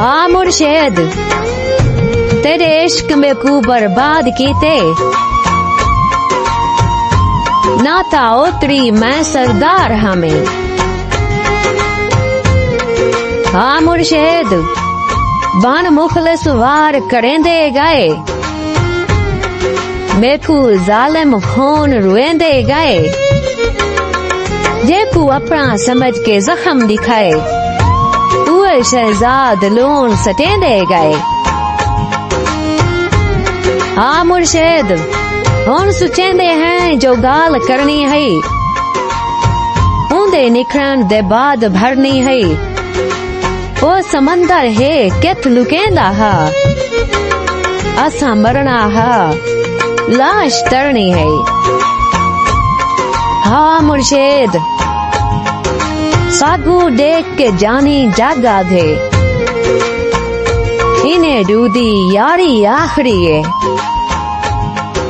हाँ मुर्शिद, तेरे इश्क में को बर्बाद कीते, नाता उतरी मैं सरदार हमें। हाँ मुर्शिद, बन मुखलिस वार करेंदे गए, मेकू जालिम खून रुएंदे गए, जेकू अपना समझ के जख्म दिखाए, उए शहजाद लोन सटेंदे गए। हाँ मुर्शिद, हुन सुचेंदे हैं जो गाल करनी है, ऊंदे निखरन दे बाद भरनी है, वो समंदर है कित लुकेंदा हा, असा मरना हा, लाश तरनी है। हाँ मुर्शिद, सागू देख के जानी जागा थे, इन्हें दूधी यारी आखरी है।